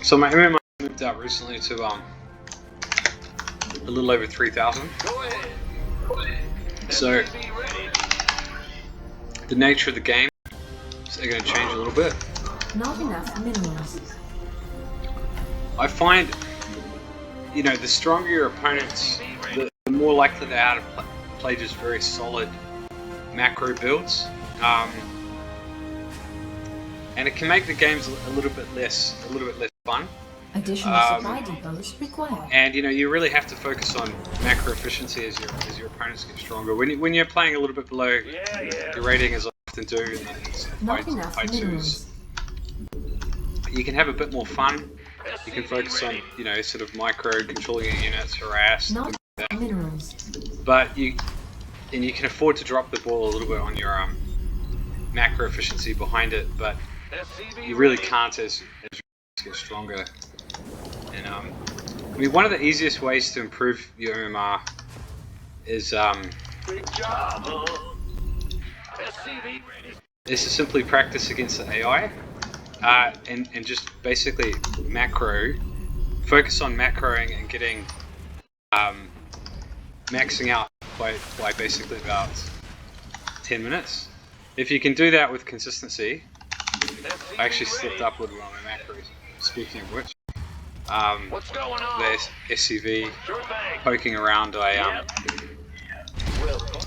So my MMR moved up recently to a little over 3,000. So the nature of the game is going to change a little bit. Not enough minerals. I find, you know, the stronger your opponents, the more likely they are to play just very solid macro builds. And it can make the games a little bit less fun. Additional supply depots required. And you know, you really have to focus on macro efficiency as your opponents get stronger. When you're playing a little bit below your rating, as I often do in the fight twos, you can have a bit more fun. You can focus on, you know, sort of micro controlling your units, harass, Not like minerals. but you can afford to drop the ball a little bit on your macro efficiency behind it, but you really can't as you get stronger. And I mean, one of the easiest ways to improve your MMR is to simply practice against the AI and just basically focus on macroing and getting maxing out by basically about 10 minutes. If you can do that with consistency, I actually slipped up a little on my macros, speaking of which. What's going on? There's SCV poking around. I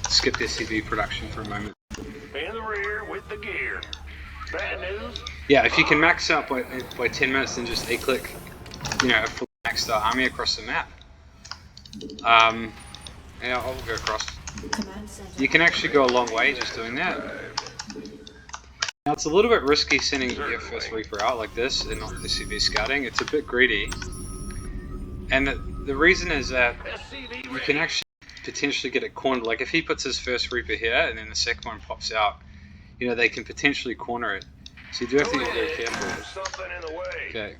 skipped SCV production for a moment. In the rear with the gear. Bad news? Yeah, if you can max out by 10 minutes, then just a-click, you know, a full maxed out army across the map. Yeah, I'll go across. You can actually go a long way just doing that. Now it's a little bit risky sending your first Reaper out like this and not SCV scouting. It's a bit greedy. And the reason is that you can actually potentially get it cornered. Like if he puts his first Reaper here and then the second one pops out, you know, they can potentially corner it. So you do have to be very careful. Okay.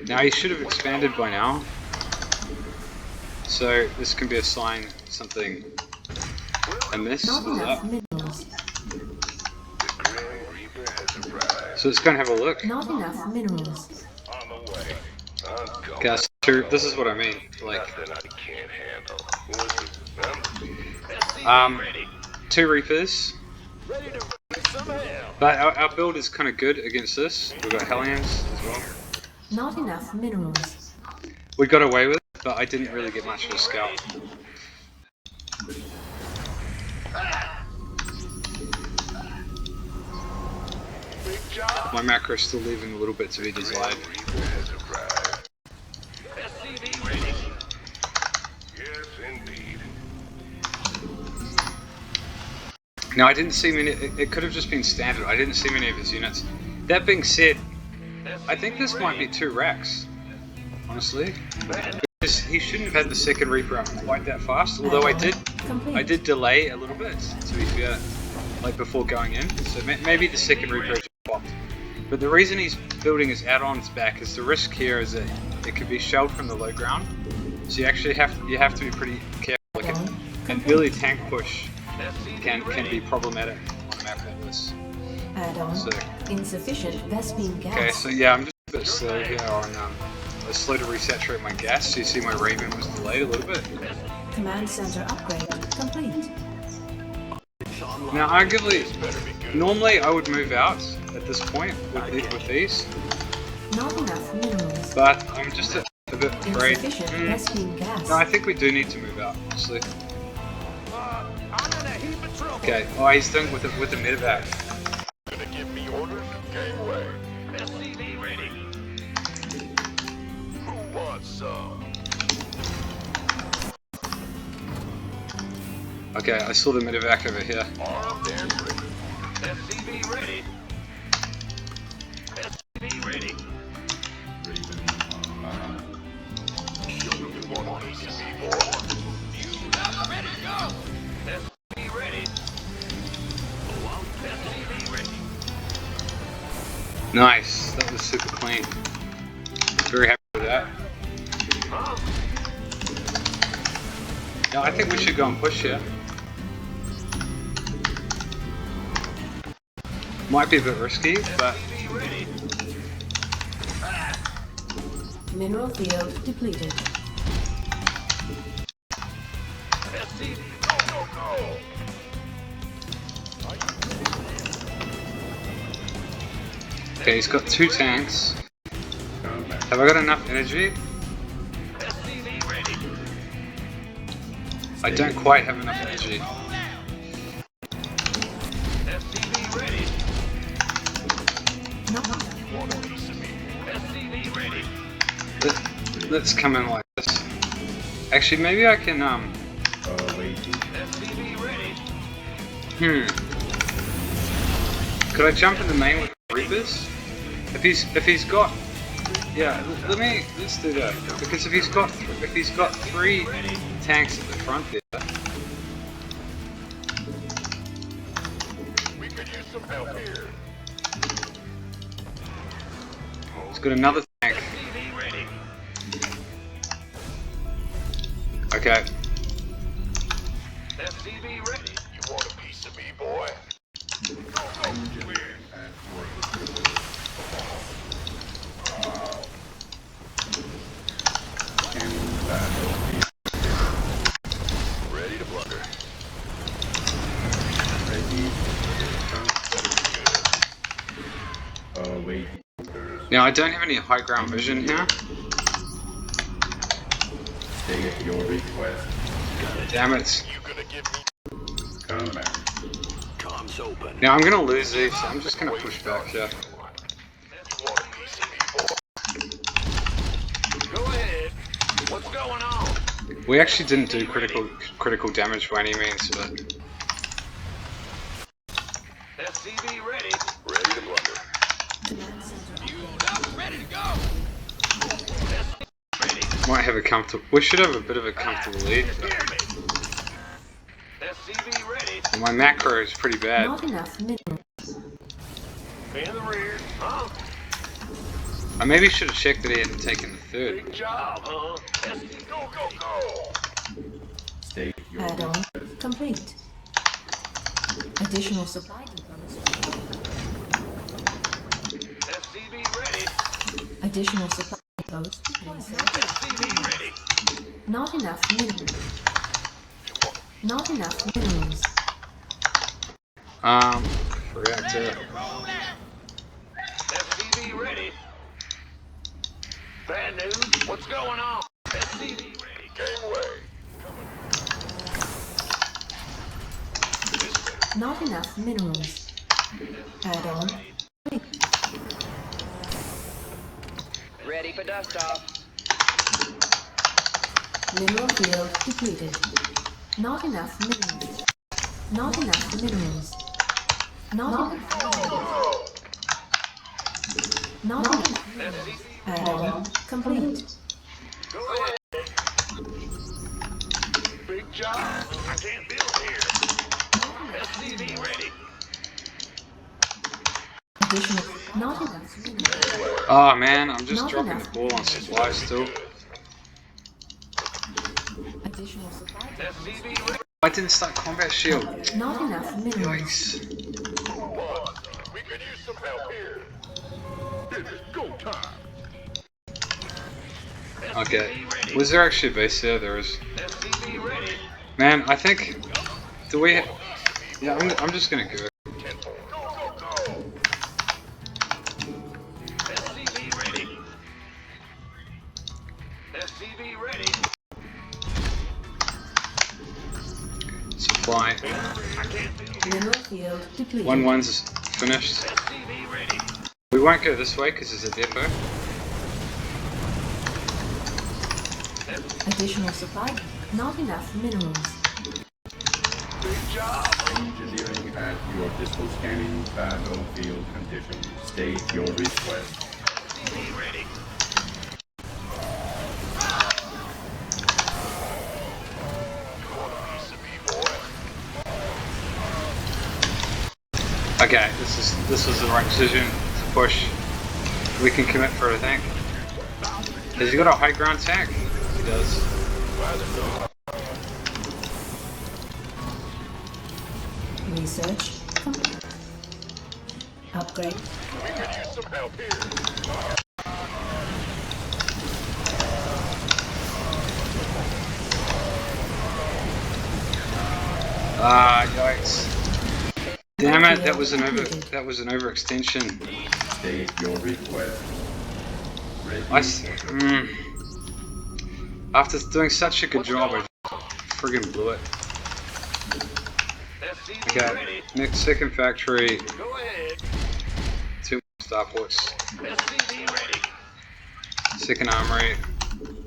Now he should have expanded by now. So this can be a sign something amiss. So let's go and have a look. Not enough minerals. Guys, this is what I mean. Like, 2 Reapers. But our build is kind of good against this. We've got Hellions as well. Not enough minerals. We got away with it, but I didn't really get much of a scout. My macro is still leaving a little bit to be desired. Now I didn't see many, it could have just been standard, I didn't see many of his units. That being said, I think this might be 2 racks, honestly. Because he shouldn't have had the second Reaper up quite that fast, although I did delay a little bit, to be fair, like before going in. So maybe the second Reaper just popped. But the reason he's building his add-ons back is the risk here is that it could be shelled from the low ground. So you actually have to be pretty careful. Like an early tank push can be problematic on a map like this. Add-on. So, Insufficient Vespine gas. okay, so yeah, I'm just a bit slow here on slow to resaturate my gas. So you see my Raven was delayed a little bit. Command center upgrade complete. Now, arguably, normally I would move out at this point with these, Not enough minerals. but I'm just a bit afraid. Insufficient Vespine gas. No, I think we do need to move out, honestly. Okay, oh, he's done with the medevac. Gonna give me orders? Gangway. SCV ready. Who wants some? Okay, I saw the medevac over here. Armed and ready. SCV ready. SCV ready. Show me you want to see more. You got ready to go. SCV ready. SCV ready. Nice, that was super clean. Very happy with that. Now I think we should go and push here. Might be a bit risky, but Mineral field depleted. SCV, go, go, go! Okay, he's got 2 tanks. Have I got enough energy? SCV ready. I don't quite have enough energy. SCV ready. Not Want a piece of me? SCV ready. Let's come in like this. Actually, maybe I can, SCV ready. Could I jump in the main with Reapers? If he's got, yeah, let's do that. Because if he's got 3 tanks at the front there, We could use some help here. he's got another tank. SCV ready. Okay, SCV ready. You want a piece of me, boy? Go, go. Ready to blunder. Wait. now I don't have any high ground vision here. Stay at your request. Damn it. You gonna give me Come back. comms open? Now I'm gonna lose these, so I'm just gonna push back here. You want a piece of me, boy? Go ahead. What's going on? We actually didn't do critical damage by any means, but SCV ready. Ready to blunder. command center. You up? Ready to go. Ready. might have a comfortable. We should have a bit of a comfortable lead. Hear But me. SCV ready. my macro is pretty bad. Not enough minerals. In the rear. Huh? I maybe should have checked that he hadn't taken the 3rd. Big job, huh? SCV, go, go, go. Stay at your Add-on request. complete. Additional supply depots. SCV ready. Additional supply depots. SCV ready. Not enough minerals. Not enough minerals. Reactor. SCV ready. Bad news. What's going on? SCV ready. Game away. Not enough minerals. Add-on. Ready for dust off. Mineral field depleted. Not enough minerals. Not enough minerals. Not enough. Not enough. Add-on complete. Go ahead. Big job. I can't build here. SCV ready. Additional. Not enough minerals. Oh man, I'm just Not dropping enough. the ball on supply still. Additional supply. SCV ready. I didn't start combat shield. Not enough minerals. Yikes. Move on. We could use some help here. It is go time. Okay. Was there actually a base there? There is. SCV ready. Man, I think. Do we? Yeah, I'm just gonna go. Go, go, go. SCV ready. SCV ready. Supply. I can't build. Mineral field depleted. 1-1's finished. SCV ready. We won't go this way because there's a depot. Additional supply. Not enough minerals. Big job. Engineering at your distal scanning battlefield conditions. State your request. SCV ready. You want a piece of me, boy? Okay, this was the right decision to push. We can commit for a tank. Has he got a high ground tank? He does. Research complete. Upgrade. We could use some help here. Ah, yikes. Damn it, that was an overextension. State your request. Ready After doing such a good job, I friggin' blew it. SCV Okay, ready. next second factory, Go ahead. 2 more starports. SCV ready. Second armory.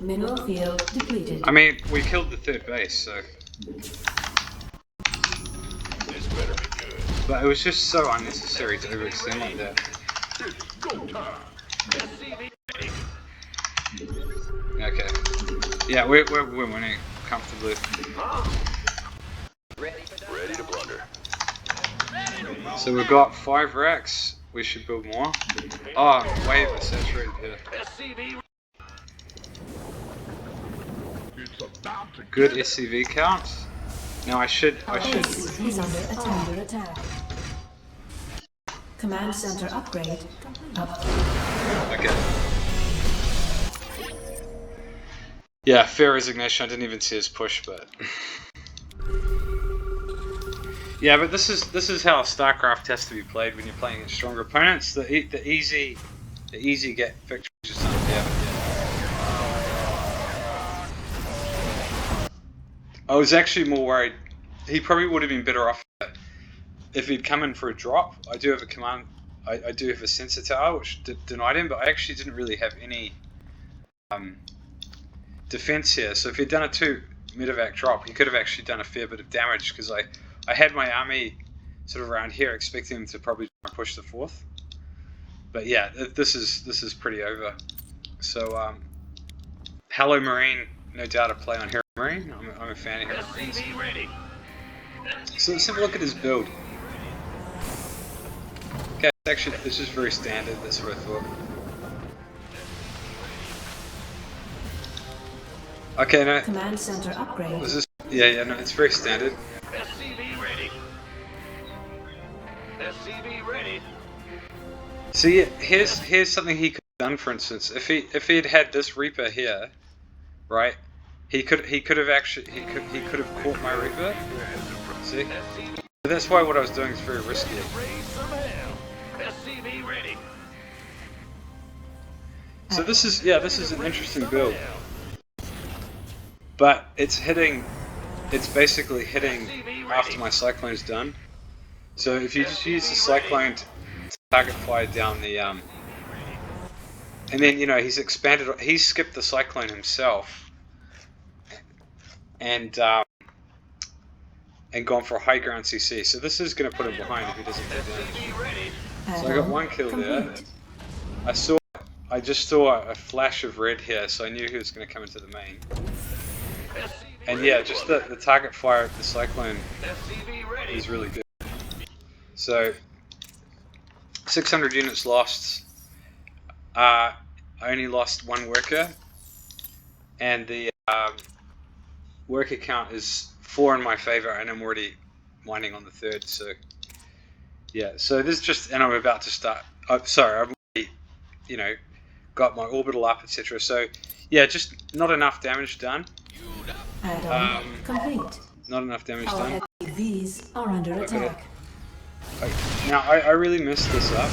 Mineral field depleted. I mean, we killed the third base, so. This better be good. But it was just so unnecessary to overextend like that. It's go time. SCV ready. Okay. Yeah, we're winning comfortably. Ready for dust Ready to blunder. So we've got 5 racks. We should build more. Oh, wave is saturated here. SCV. It's about to Good SCV count. Now I should. He's under attack. Command center upgrade. Up. Okay. Yeah, fair resignation. I didn't even see his push, but. Yeah, but this is how StarCraft has to be played when you're playing against stronger opponents. The easy get victories or something. Yeah. I was actually more worried. He probably would have been better off if he'd come in for a drop. I do have a command. I do have a sensor tower, which denied him, but I actually didn't really have any defense here. So if he'd done a 2 medevac drop, he could have actually done a fair bit of damage because I had my army sort of around here, expecting him to probably try and push the 4th. But yeah, this is pretty over. So Hello Marine, no doubt a play on Hero Marine. I'm a fan of Hero Marines. SCV ready. So let's have a look at his build. Okay, actually this is very standard. That's what I thought. Okay, no. Command center upgrade. Is this? Yeah, no, it's very standard. SCV ready. SCV ready. See, here's something he could have done. For instance, if he had this Reaper here, right? He could have actually he could have caught my Reaper. See, that's why what I was doing is very risky. Raise some hell. SCV ready. So this is an interesting build, but it's basically hitting after my Cyclone's done. So if you just use the Cyclone to target fire down the and then he's skipped the Cyclone himself and gone for a high ground CC. So this is going to put him behind if he doesn't do damage. SCV ready. So I got 1 kill there. I just saw a flash of red here, so I knew he was going to come into the main. And yeah, just the target fire of the Cyclone SCV ready. is really good. So 600 units lost. I only lost 1 worker, and the worker count is 4 in my favor, and I'm already mining on the 3rd. So yeah, so this is just, and I'm about to start. Sorry, I've already, got my orbital up, etc. So yeah, just not enough damage done. Add-on complete. Not enough damage Our done. SCVs are under attack. Now I really messed this up.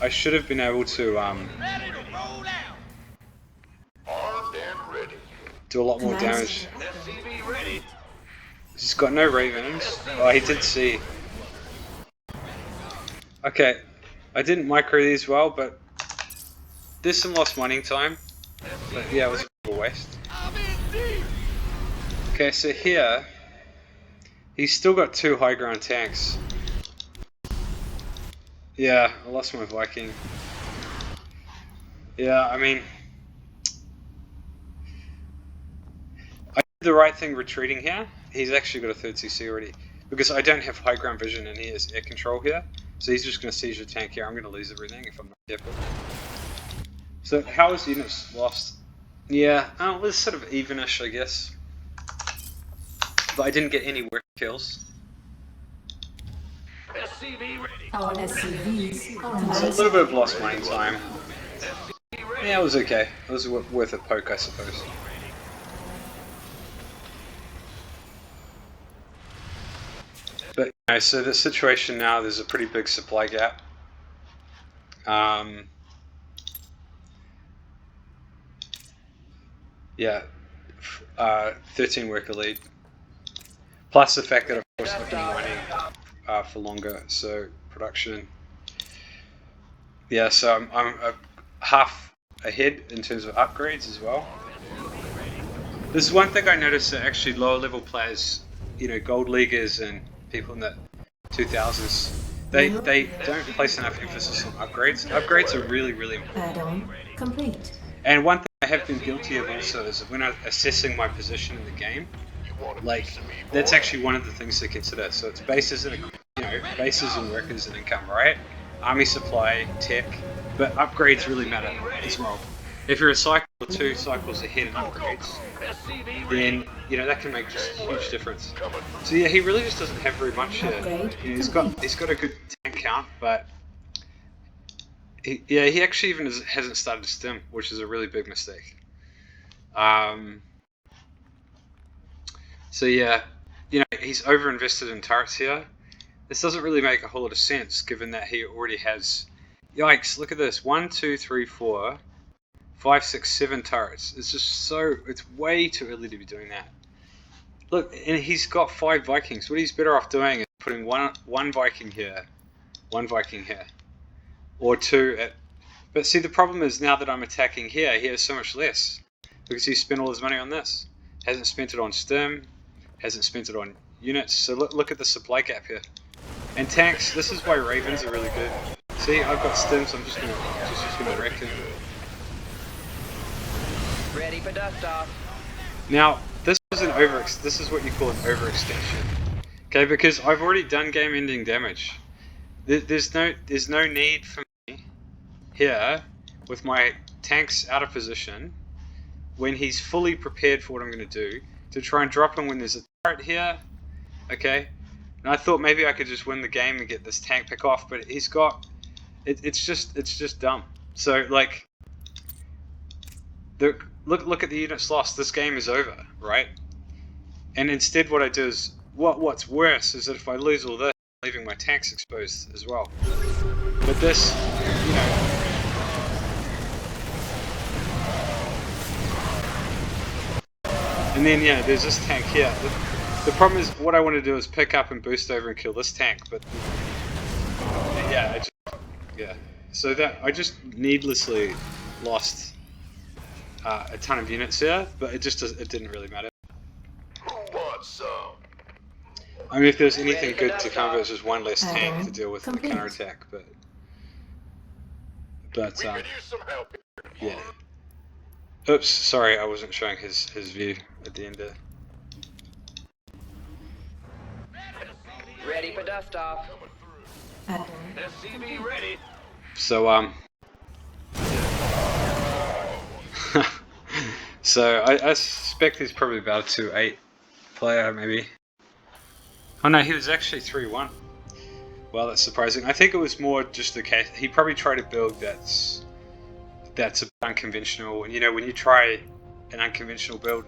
I should have been able to Ready to roll out. Armed and ready. do a lot more Command damage. center. SCV ready. He's got no ravens. Oh, he did see. Okay, I didn't micro these well, but there's some lost mining time. But yeah, it was a bit of a waste. I'm in deep. Okay, so here, he's still got 2 high ground tanks. Yeah, I lost my Viking. Yeah, I mean, I did the right thing retreating here. He's actually got a 3rd CC already. Because I don't have high ground vision and he has air control here. So he's just going to seize the tank here. I'm going to lose everything if I'm not careful. So how is units lost? Yeah, it was sort of evenish, I guess. But I didn't get any work kills. SCV ready. Our SCVs are So a under little bit of lost mining time. SCV ready. Yeah, it was okay. It was worth a poke, I suppose. Okay, so the situation now, there's a pretty big supply gap. Yeah, 13 worker lead. Plus the fact that of course I've been mining for longer, so production. Yeah, so I'm half ahead in terms of upgrades as well. This is one thing I noticed that actually lower level players, you know, gold leaguers and people in the 2000s, they don't place enough emphasis on upgrades. Upgrades are really, really important. Add-on complete. And one thing I have been guilty of also is when I'm assessing my position in the game, like that's actually one of the things to consider. So it's bases and bases and workers and income, right? Army supply, tech, but upgrades really matter as well. If you're a cycle or 2 cycles ahead in upgrades, then that can make just a huge difference. So yeah, he really just doesn't have very much here. He's got a good tank count, but he actually even hasn't started to stim, which is a really big mistake. So yeah, he's overinvested in turrets here. This doesn't really make a whole lot of sense, given that he already has. Yikes! Look at this: 1, 2, 3, 4, 5, 6, 7 turrets. It's just it's way too early to be doing that. Look, and he's got 5 Vikings. What he's better off doing is putting one Viking here, 1 Viking here, or 2 at. But see, the problem is now that I'm attacking here, he has so much less because he spent all his money on this. Hasn't spent it on stim, hasn't spent it on units. So look at the supply gap here. And tanks. This is why Ravens are really good. See, I've got stims. I'm just gonna wreck him. Ready for dust off. Now, this is what you call an overextension. Okay, because I've already done game-ending damage. There's no need for me here with my tanks out of position when he's fully prepared for what I'm going to do to try and drop him when there's a turret here. Okay, and I thought maybe I could just win the game and get this tank pick off, but he's got it's just dumb. So like, look at the units lost. This game is over, right? And instead, what I do is what's worse is that if I lose all this, I'm leaving my tanks exposed as well. But this, and then yeah, there's this tank here. The problem is what I want to do is pick up and boost over and kill this tank, but yeah, so that I just needlessly lost a ton of units here, but it didn't really matter. Who wants some? I mean, if there's anything good to come of it, it's just one less tank to deal with the Complete. counterattack, but We could use some help here. yeah. Oops, sorry, I wasn't showing his view at the end there. Ready for dust off. Add-on SCV ready. So so I suspect he's probably about a 2-8 player, maybe. Oh no, he was actually 3-1. Well, that's surprising. I think it was more just the case. He probably tried a build that's a bit unconventional, and when you try an unconventional build,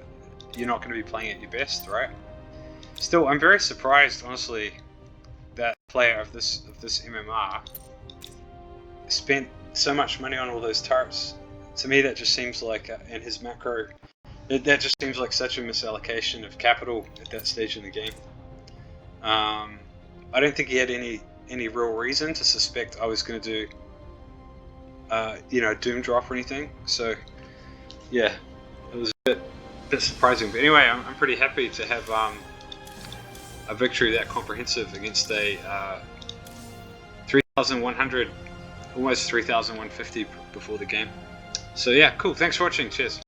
you're not going to be playing at your best, right? Still, I'm very surprised, honestly, that player of this MMR spent so much money on all those turrets. To me, that just seems like, and his macro, that just seems like such a misallocation of capital at that stage in the game. I don't think he had any real reason to suspect I was going to do, doom drop or anything. So, yeah, it was a bit surprising. But anyway, I'm pretty happy to have a victory that comprehensive against a 3,100, almost 3,150 before the game. So yeah, cool. Thanks for watching. Cheers.